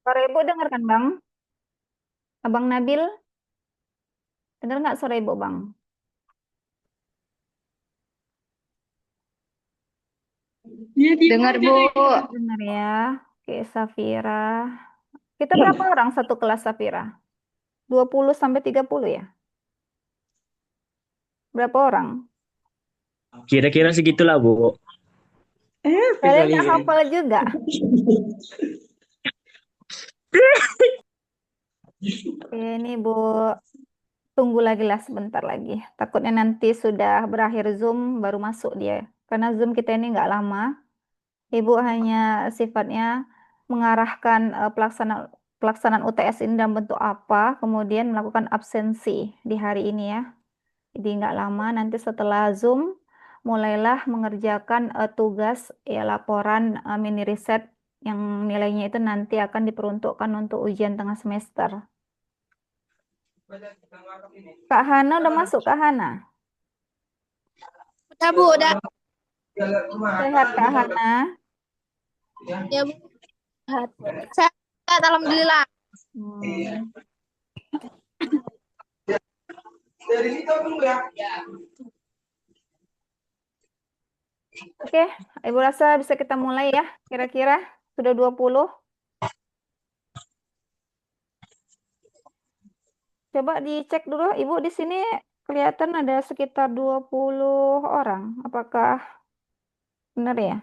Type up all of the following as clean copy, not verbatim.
Suara Ibu dengar kan, Bang? Abang Nabil, dengar nggak suara Ibu, Bang? Dengar, Bu. Dengar ya. Oke, Safira. Kita berapa orang satu kelas, Safira? 20 sampai 30 ya? Berapa orang? Kira-kira segitulah, Bu. Kalian nggak hafal juga? Ini, Bu. Tunggu lagi lah sebentar lagi. Takutnya nanti sudah berakhir Zoom, baru masuk dia. Karena Zoom kita ini nggak lama. Ibu hanya sifatnya mengarahkan pelaksanaan UTS ini dalam bentuk apa, kemudian melakukan absensi di hari ini ya. Jadi nggak lama, nanti setelah Zoom, mulailah mengerjakan tugas ya laporan mini riset yang nilainya itu nanti akan diperuntukkan untuk ujian tengah semester. Kak Hana udah masuk, Kak Hana? Udah, Bu, udah. Sehat, Kak Hana? Ya, Bu. Sehat, alhamdulillah. Hmm. Oke, Ibu rasa bisa kita mulai ya, kira-kira sudah 20. Coba dicek dulu, Ibu di sini kelihatan ada sekitar 20 orang. Apakah benar ya?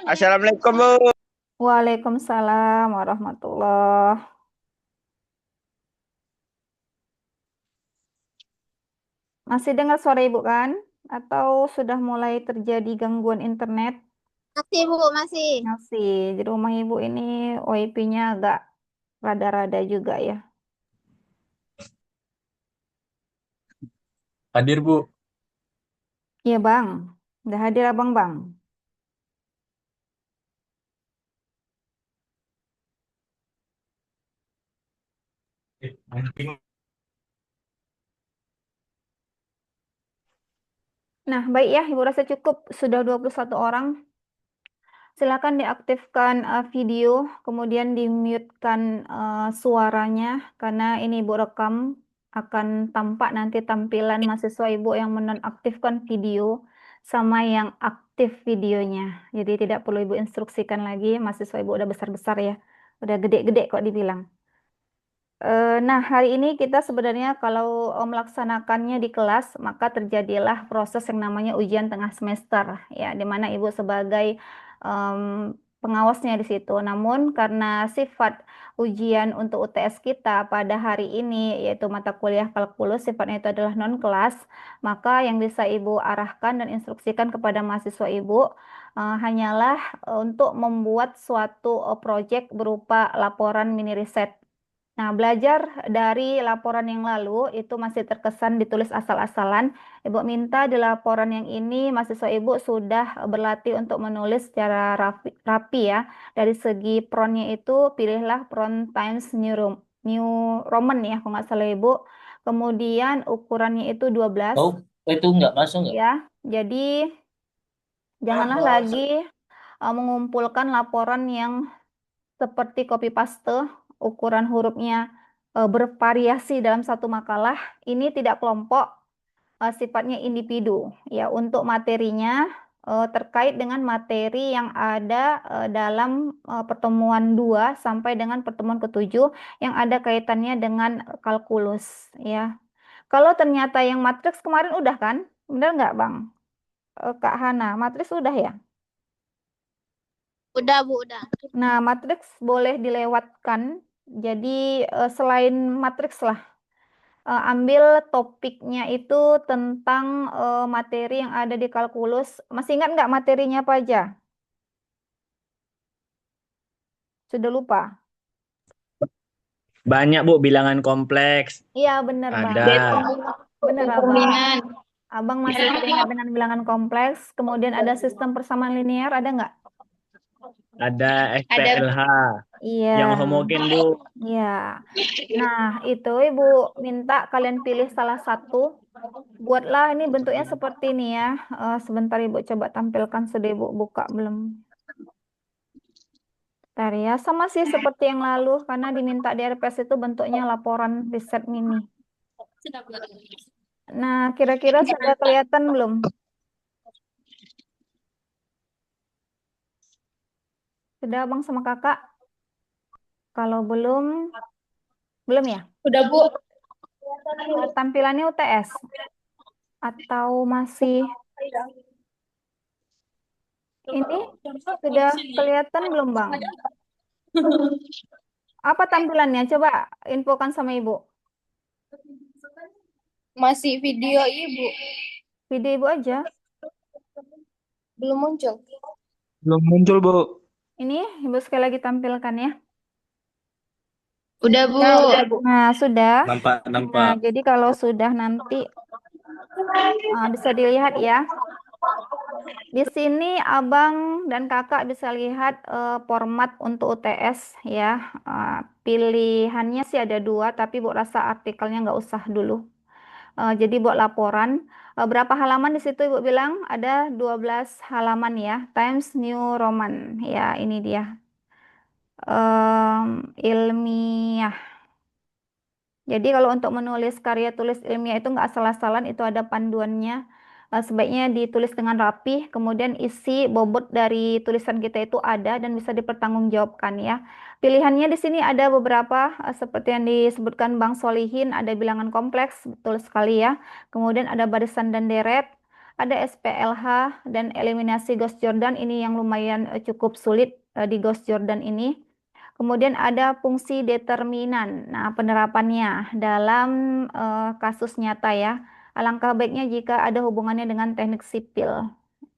Assalamualaikum, Bu. Waalaikumsalam warahmatullah. Masih dengar suara Ibu kan? Atau sudah mulai terjadi gangguan internet? Masih, Bu, masih. Masih, di rumah Ibu ini WiFi-nya agak rada-rada juga ya. Hadir, Bu. Iya Bang, udah hadir Abang Bang. Nah, baik ya, Ibu rasa cukup sudah 21 orang. Silakan diaktifkan video, kemudian di-mute-kan suaranya karena ini Ibu rekam akan tampak nanti tampilan mahasiswa Ibu yang menonaktifkan video sama yang aktif videonya. Jadi tidak perlu Ibu instruksikan lagi, mahasiswa Ibu udah besar-besar ya. Udah gede-gede kok dibilang. Nah, hari ini kita sebenarnya kalau melaksanakannya di kelas, maka terjadilah proses yang namanya ujian tengah semester, ya, di mana Ibu sebagai em, pengawasnya di situ. Namun karena sifat ujian untuk UTS kita pada hari ini, yaitu mata kuliah kalkulus, sifatnya itu adalah non-kelas, maka yang bisa Ibu arahkan dan instruksikan kepada mahasiswa Ibu hanyalah untuk membuat suatu proyek berupa laporan mini riset. Nah, belajar dari laporan yang lalu itu masih terkesan ditulis asal-asalan. Ibu minta di laporan yang ini mahasiswa Ibu sudah berlatih untuk menulis secara rapi ya. Dari segi frontnya itu pilihlah front Times New Roman ya, kalau nggak salah Ibu. Kemudian ukurannya itu 12 Oh, itu nggak masuk nggak? ya. Jadi janganlah lagi mengumpulkan laporan yang seperti copy paste, ukuran hurufnya bervariasi dalam satu makalah. Ini tidak kelompok, sifatnya individu. Ya, untuk materinya terkait dengan materi yang ada dalam pertemuan 2 sampai dengan pertemuan ke-7 yang ada kaitannya dengan kalkulus. Ya, kalau ternyata yang matriks kemarin udah kan? Benar nggak, Bang? Kak Hana, matriks udah ya? Udah, Bu, udah. Nah, matriks boleh dilewatkan. Jadi selain matriks lah, ambil topiknya itu tentang materi yang ada di kalkulus. Masih ingat nggak materinya apa aja? Sudah lupa? Banyak, Bu, bilangan kompleks. Iya, bener Ada. Bang. Bener Abang. Abang masih teringat dengan bilangan kompleks. Kemudian ada sistem persamaan linear, ada nggak? Ada Ada. FPLH. Iya, Yang homogen, Bu. iya. Nah, itu Ibu minta kalian pilih salah satu. Buatlah ini bentuknya seperti ini ya. Sebentar Ibu coba tampilkan, sudah Ibu buka belum? Bentar ya, sama sih seperti yang lalu karena diminta di RPS itu bentuknya laporan riset mini. Nah, kira-kira sudah kelihatan belum? Sudah Abang sama Kakak? Kalau belum ya? Udah, Bu. Tampilannya UTS atau masih ini sudah kelihatan belum Bang? Apa tampilannya? Coba infokan sama Ibu. Masih video Ibu. Video Ibu aja. Belum muncul. Belum muncul, Bu. Ini Ibu sekali lagi tampilkan ya. Udah, Bu. Nah, sudah. Nampak, Nah, nampak. jadi kalau sudah nanti bisa dilihat ya. Di sini Abang dan Kakak bisa lihat format untuk UTS ya. Pilihannya sih ada dua, tapi Bu rasa artikelnya nggak usah dulu. Jadi buat laporan. Berapa halaman di situ Ibu bilang? Ada 12 halaman ya. Times New Roman. Ya, ini dia. Ilmiah. Jadi kalau untuk menulis karya tulis ilmiah itu nggak asal-asalan, itu ada panduannya. Sebaiknya ditulis dengan rapi, kemudian isi bobot dari tulisan kita itu ada dan bisa dipertanggungjawabkan ya. Pilihannya di sini ada beberapa, seperti yang disebutkan Bang Solihin, ada bilangan kompleks, betul sekali ya. Kemudian ada barisan dan deret, ada SPLH dan eliminasi Gauss Jordan, ini yang lumayan cukup sulit di Gauss Jordan ini. Kemudian ada fungsi determinan. Nah, penerapannya dalam kasus nyata ya. Alangkah baiknya jika ada hubungannya dengan teknik sipil.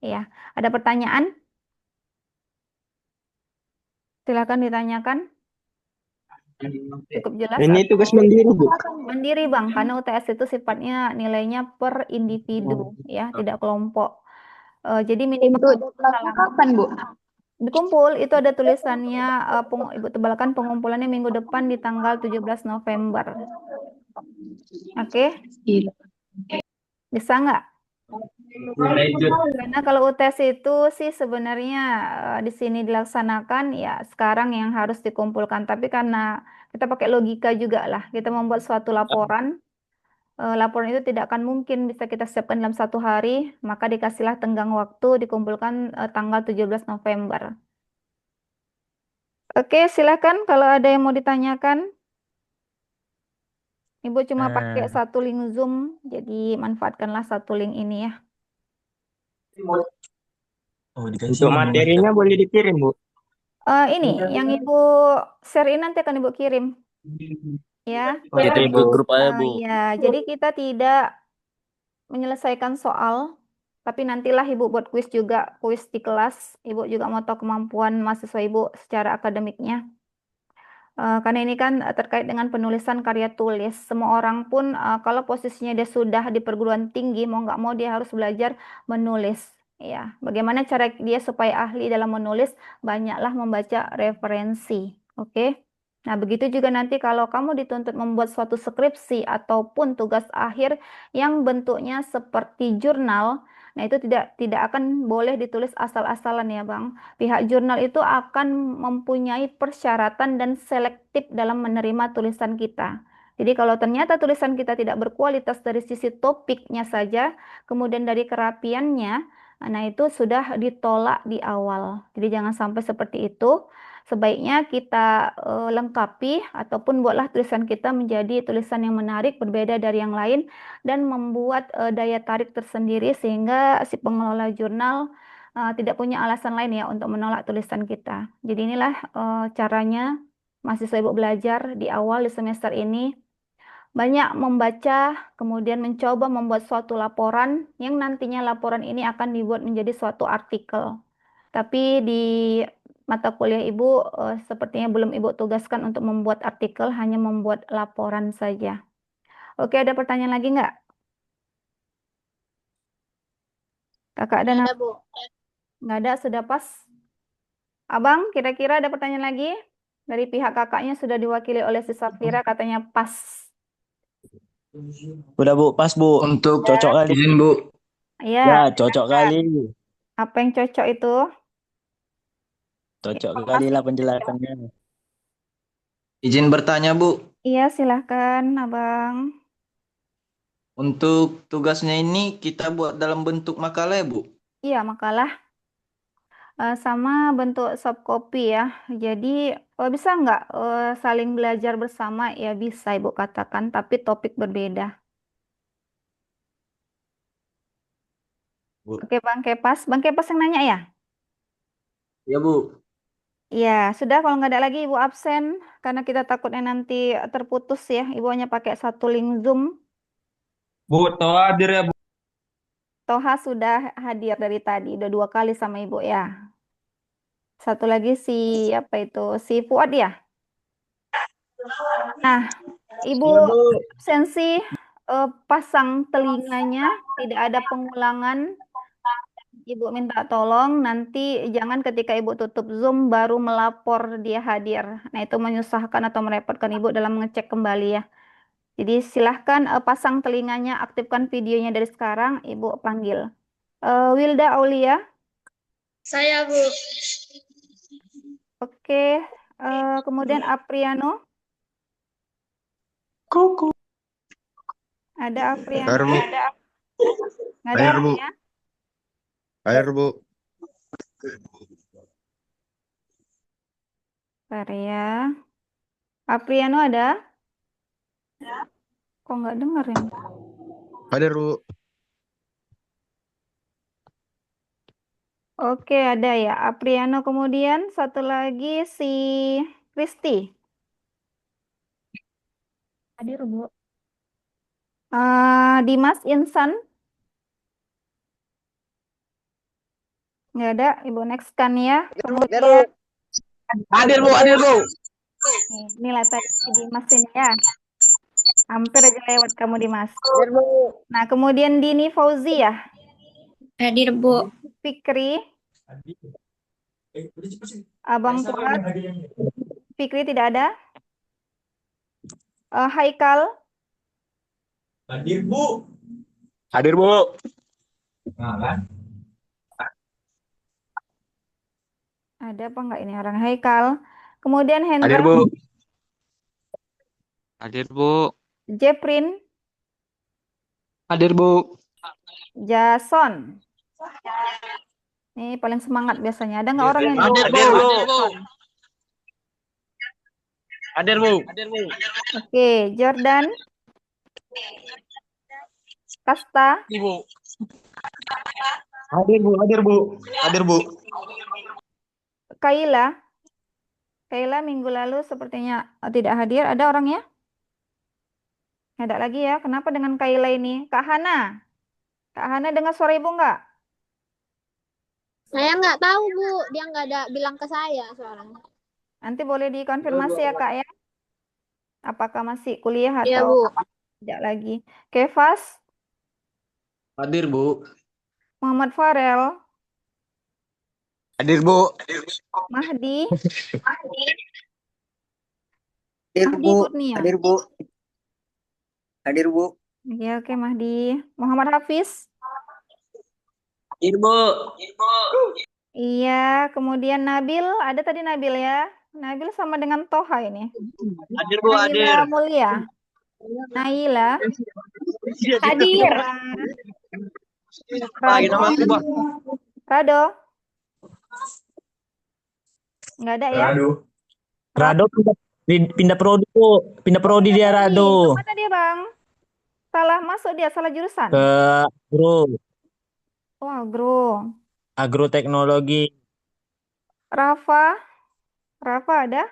Ya, ada pertanyaan? Silakan ditanyakan. Cukup jelas Ini atau tugas mandiri, Bu. mandiri, Bang? Karena UTS itu sifatnya nilainya per individu ya, tidak kelompok. Jadi minimal Kapan, Bu? dikumpul itu ada tulisannya, Ibu tebalkan pengumpulannya minggu depan di tanggal 17 November. Oke, bisa nggak? Karena kalau UTS itu sih sebenarnya di sini dilaksanakan ya sekarang yang harus dikumpulkan. Tapi karena kita pakai logika juga lah, kita membuat suatu laporan. Laporan itu tidak akan mungkin bisa kita siapkan dalam 1 hari, maka dikasihlah tenggang waktu dikumpulkan tanggal 17 November. Oke, silakan kalau ada yang mau ditanyakan. Ibu cuma pakai satu link Zoom, jadi manfaatkanlah satu link ini ya. Untuk materinya boleh dikirim, Bu. Ini yang Ibu share ini nanti akan Ibu kirim ya. Kita ikut grup aja, Bu. Ya, jadi kita tidak menyelesaikan soal, tapi nantilah Ibu buat kuis juga, kuis di kelas. Ibu juga mau tahu kemampuan mahasiswa Ibu secara akademiknya. Karena ini kan terkait dengan penulisan karya tulis. Semua orang pun kalau posisinya dia sudah di perguruan tinggi, mau nggak mau dia harus belajar menulis. Ya, bagaimana cara dia supaya ahli dalam menulis? Banyaklah membaca referensi. Oke. Nah, begitu juga nanti kalau kamu dituntut membuat suatu skripsi ataupun tugas akhir yang bentuknya seperti jurnal, nah itu tidak akan boleh ditulis asal-asalan ya, Bang. Pihak jurnal itu akan mempunyai persyaratan dan selektif dalam menerima tulisan kita. Jadi kalau ternyata tulisan kita tidak berkualitas dari sisi topiknya saja, kemudian dari kerapiannya, nah itu sudah ditolak di awal. Jadi jangan sampai seperti itu. Sebaiknya kita lengkapi ataupun buatlah tulisan kita menjadi tulisan yang menarik, berbeda dari yang lain, dan membuat daya tarik tersendiri sehingga si pengelola jurnal tidak punya alasan lain ya untuk menolak tulisan kita. Jadi inilah caranya mahasiswa Ibu belajar di awal di semester ini. Banyak membaca, kemudian mencoba membuat suatu laporan yang nantinya laporan ini akan dibuat menjadi suatu artikel. Tapi di mata kuliah Ibu sepertinya belum Ibu tugaskan untuk membuat artikel, hanya membuat laporan saja. Oke, ada pertanyaan lagi nggak? Kakak dan Ada, Bu. nggak ada, sudah pas. Abang, kira-kira ada pertanyaan lagi? Dari pihak kakaknya sudah diwakili oleh si Safira, katanya pas. Udah Bu, pas Bu. Untuk Cocok kali. izin Bu, Ya, Ya, cocok kali. apa yang cocok itu? Cocok kali Informasi. lah penjelasannya. izin bertanya Bu. Iya, silahkan, Abang. Untuk tugasnya ini kita buat dalam bentuk makalah ya Bu. Iya, makalah sama bentuk soft copy ya. Jadi, bisa nggak saling belajar bersama? Ya bisa, Ibu katakan, tapi topik berbeda. Bu. Oke, Bang Kepas. Bang Kepas yang nanya ya? Ya Bu. Iya, sudah kalau nggak ada lagi Ibu absen karena kita takutnya nanti terputus ya. Ibu hanya pakai satu link Zoom. Bu, toh hadir ya Bu. Toha sudah hadir dari tadi, udah 2 kali sama Ibu ya. Satu lagi si apa itu? Si Fuad ya. Nah, Ibu Iya Bu. absensi pasang telinganya, tidak ada pengulangan. Ibu minta tolong nanti jangan ketika Ibu tutup Zoom baru melapor dia hadir. Nah, itu menyusahkan atau merepotkan Ibu dalam mengecek kembali ya. Jadi silahkan pasang telinganya, aktifkan videonya dari sekarang, Ibu panggil. Wilda Aulia, Saya, Bu. oke. Kemudian Apriano, Kuku. ada Apriano, Air, Bu. nggak ada Air, Bu. orangnya. Air, Bu. Bentar ya. Apriano ada? Kok nggak dengerin? Hadir, Bu. Oke, ada ya. Apriano kemudian satu lagi si Kristi. Hadir, Bu. Dimas Insan, nggak ada. Ibu next kan ya. Kemudian Hadir Bu, hadir Bu. inilah tadi si Dimas ini ya. Hampir aja lewat kamu Dimas. Hadir Bu. Nah, kemudian Dini Fauzi ya. Hadir, Bu. Fikri, Abang Fuad, Fikri tidak ada. Haikal, Hadir Bu. Hadir Bu. Nah, kan? ada apa enggak ini orang Haikal. Kemudian Hadir Hendra, Bu. Hadir Bu. Jeprin, Hadir Bu. Jason. Ini paling semangat biasanya. Ada nggak orang yang Hadir di Bu. Jason? Hadir Bu. Hadir Bu. Oke, Jordan, Kasta, Ibu. Hadir Bu, hadir Bu. Hadir Bu. Kaila. Kaila minggu lalu sepertinya tidak hadir. Ada orangnya? Nggak ada lagi ya. Kenapa dengan Kaila ini? Kak Hana. Kak Hana dengar suara ibu nggak? Saya nggak tahu, Bu. Dia nggak ada bilang ke saya soalnya. Nanti boleh dikonfirmasi ya Kak ya. Apakah masih kuliah Iya, atau Bu. tidak lagi? Kevas, Hadir Bu. Muhammad Farel, Hadir Bu. Mahdi, Hadir, Mahdi Bu. Kurnia. Hadir, Bu. Hadir, Bu. Ya, oke Mahdi. Muhammad Hafiz. Hadir Bu. Iya, kemudian Nabil, ada tadi Nabil ya. Nabil sama dengan Toha ini. Hadir Bu, hadir. Naila Mulia. Naila. Hadir. Lagi nama aku, Bang. Rado. Nggak ada ya? Rado pindah prodi Bu. Pindah prodi dia Rado. Kemana dia Bang? Salah masuk dia, salah jurusan. Ke Agro. Oh, agro. Agroteknologi. Rafa. Rafa ada?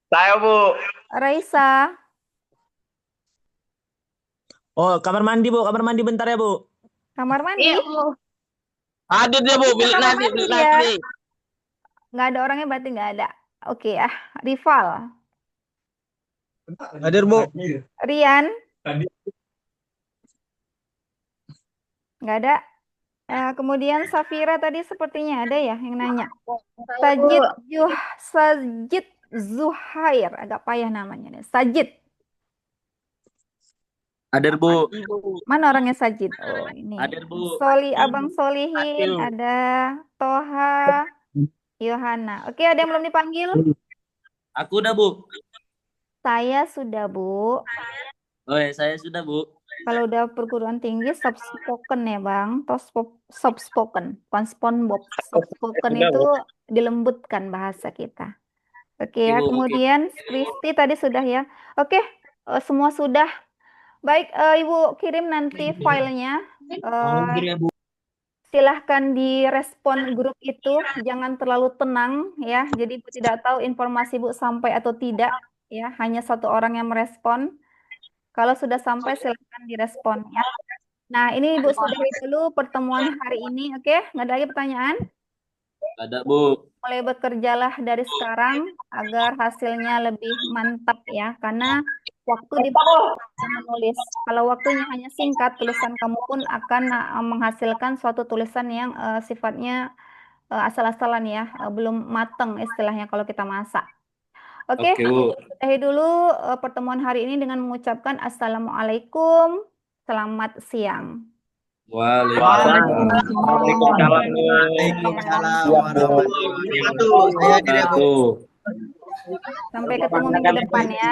Saya Bu. Raisa. Oh, kamar mandi Bu, kamar mandi bentar ya Bu. Kamar mandi? Iya, Bu. Hadir dia Bu, bilik Kamar nasi, mandi bilik dia. nasi. Nggak ada orangnya berarti nggak ada. Oke ya. Rival. Hadir Bu. Rian. Nggak ada. Kemudian Safira tadi sepertinya ada ya yang nanya. Sajid Zuhair. Agak payah namanya nih. Sajid. Hadir, Bu. Mana orangnya Sajid? Oh, ini. Hadir, Bu. Abang Solihin, Hadir. ada Toha, Yohana. Oke, ada yang belum dipanggil? Aku udah, Bu. Saya sudah, Bu. Oh, saya sudah, Bu. Kalau udah perguruan tinggi soft spoken ya, Bang. Soft spoken, bukan SpongeBob. Soft spoken Udah, itu dilembutkan bahasa kita. Oke ya, Oke, Bu, kemudian Kristi tadi sudah ya. Oke, semua sudah. Baik, Ibu kirim nanti filenya. Ya, Bu. Silahkan direspon grup itu, jangan terlalu tenang ya. Jadi Ibu tidak tahu informasi Ibu sampai atau tidak ya. Hanya satu orang yang merespon. Kalau sudah sampai silahkan direspon ya. Nah, ini Ibu sudahi dulu pertemuan hari ini, oke? Nggak ada lagi pertanyaan? Ada, Bu. Mulai bekerjalah dari sekarang agar hasilnya lebih mantap ya, karena waktu dipakai menulis. Kalau waktunya hanya singkat, tulisan kamu pun akan menghasilkan suatu tulisan yang sifatnya asal-asalan ya, belum mateng istilahnya kalau kita masak. Oke, Oke, Bu. sudahi dulu pertemuan hari ini dengan mengucapkan Assalamualaikum, selamat siang. Waalaikumsalam. Waalaikumsalam warahmatullahi wabarakatuh. Sampai ketemu minggu depan ya.